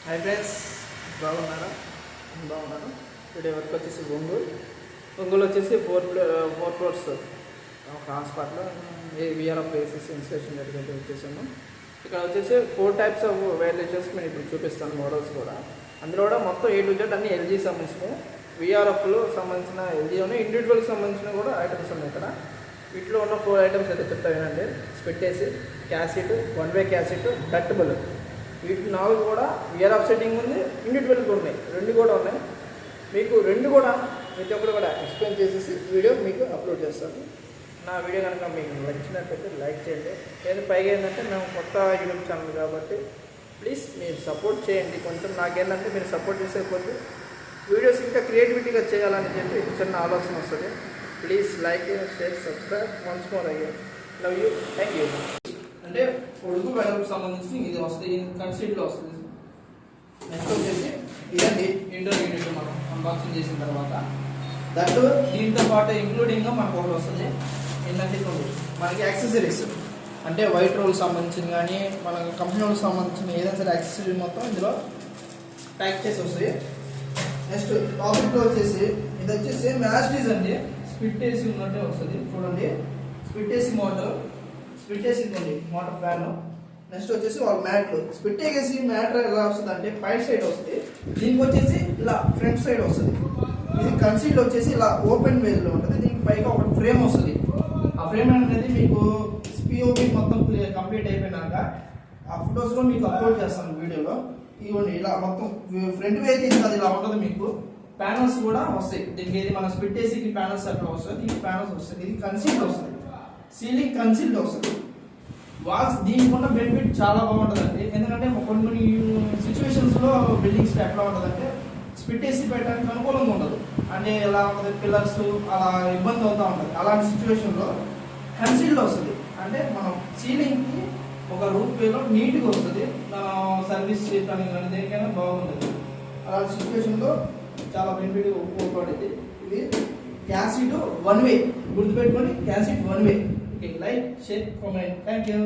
Hi friends, బాగున్నారా? బాగున్నాను. Today work వచ్చేసి ఒంగోలు వచ్చేసి ఫోర్ ఫ్లోర్స్ ఒక హాస్పిటల్ విఆర్ఎఫ్ ఏసీసీ ఇన్స్టేషన్ దగ్గరికి వచ్చేసాము. ఇక్కడ వచ్చేసి 4 టైప్స్ ఆఫ్ వైర్లెసెస్ నేను ఇప్పుడు చూపిస్తాను, మోడల్స్ కూడా. అందులో కూడా మొత్తం A to Z అన్ని ఎల్జీ సంబంధించినవి, విఆర్ఎఫ్లో సంబంధించిన ఎల్జీలోనే ఇండివిజువల్కి సంబంధించిన కూడా ఐటమ్స్ ఉన్నాయి ఇక్కడ. వీటిలో ఉన్న 4 ఐటమ్స్ అయితే చెప్తా వినండి. స్ప్లిట్ ఏసీ, క్యాసెట్, 1 వే క్యాసెట్, డక్టబుల్. వీటి 4 కూడా విఆర్ఎఫ్ సెట్టింగ్ ఉంది, ఇండివిజువల్గా ఉన్నాయి, 2 కూడా ఉన్నాయి. మీకు 2 కూడా ప్రతి ఒక్కరు కూడా ఎక్స్ప్లెయిన్ చేసేసి వీడియో మీకు అప్లోడ్ చేస్తాను. నా వీడియో కనుక మీకు నచ్చినట్లయితే లైక్ చేయండి. నేను పైగా ఏంటంటే మేము కొత్త యూట్యూబ్ ఛానల్ కాబట్టి ప్లీజ్ మీరు సపోర్ట్ చేయండి. కొంచెం నాకేంటంటే మీరు సపోర్ట్ చేసే కొద్ది వీడియోస్ ఇంకా క్రియేటివిటీగా చేయాలని చెప్పి చిన్న ఆలోచన వస్తుంది. Please like, share, subscribe. Once more again love you, thank you. అంటే ఉడుకు వెడల్పు సంబంధించి ఇది వస్తుంది, కన్సీడ్లో వస్తుంది. నెక్స్ట్ వచ్చేసి ఇదండి ఇండోర్ యూనిట్ మనం అన్బాక్సింగ్ చేసిన తర్వాత దట్ దీంతో పాటు ఇంక్లూడింగ్గా మనకు ఒకటి వస్తుంది. ఏంటంటే మనకి యాక్సెసరీస్ అంటే వైట్ రోల్ సంబంధించిన కానీ మన కంపెనీ వాళ్ళకి సంబంధించిన ఏదైనా సరే యాక్సెసరీ మొత్తం ఇందులో ప్యాక్ చేసి వస్తాయి. నెక్స్ట్ టాపిక్లో వచ్చేసి ఇది వచ్చేసి సేమ్ యాస్టీజ్ అండి, స్ప్లిట్ ఏసీ ఉన్నట్టే వస్తుంది. చూడండి, split AC motor, split AC ఉంది మోటార్ ఫ్యాన్. నెక్స్ట్ వచ్చేసి వాళ్ళ మ్యాట్లు. స్ప్లిట్ ఏసీ మ్యాటర్ ఎలా వస్తుంది అంటే పై సైడ్ వస్తుంది, దీనికి వచ్చేసి ఇలా ఫ్రంట్ సైడ్ వస్తుంది. ఇది కన్సీల్ వచ్చేసి ఇలా ఓపెన్ వేలో ఉంటుంది. దీనికి పైగా ఒక ఫ్రేమ్ వస్తుంది. ఆ ఫ్రేమ్ అనేది మీకు పిఓపి మొత్తం కంప్లీట్ అయిపోయినాక ఆ ఫొటోస్లో మీకు అప్లోడ్ చేస్తాను వీడియోలో. ఇవ్వండి, ఇలా మొత్తం ఫ్రంట్ వే అయితే అది ఇలా ఉంటుంది. మీకు ప్యానల్స్ కూడా వస్తాయి దీనికి. ఇది మన స్ప్లిట్ ఏసీకి ప్యానల్స్ అట్లా వస్తుంది, దీనికి ప్యానల్స్ వస్తుంది. ఇది కన్సీల్డ్ వస్తుంది, సీలింగ్ కన్సీల్డ్ వస్తుంది. వాల్స్ దీనికి ఉన్న బెనిఫిట్ చాలా బాగుంటుందండి. ఎందుకంటే కొన్ని సిచ్యువేషన్స్లో బిల్డింగ్స్ ఎట్లా ఉంటుందంటే స్ప్లిట్ ఏసీ పెట్టడానికి అనుకూలంగా ఉండదు, అంటే ఎలా ఉంటుంది పిల్లర్స్ అలా ఇబ్బంది అవుతూ ఉంటుంది. అలాంటి సిచ్యువేషన్లో కన్సీల్డ్ వస్తుంది, అంటే మనం సీలింగ్కి ఒక రూట్ వేలో నీట్గా వస్తుంది. సర్వీస్ చేయడానికి కానీ దేనికైనా బాగుంటుంది. అలాంటి సిచ్యువేషన్లో చాలా బెనిఫిట్ ఉపయోగపడేది. ఇది క్యాసెట్ 1 వే, గుర్తుపెట్టుకొని cassette 1 way. Okay, like, share, comment. Thank you.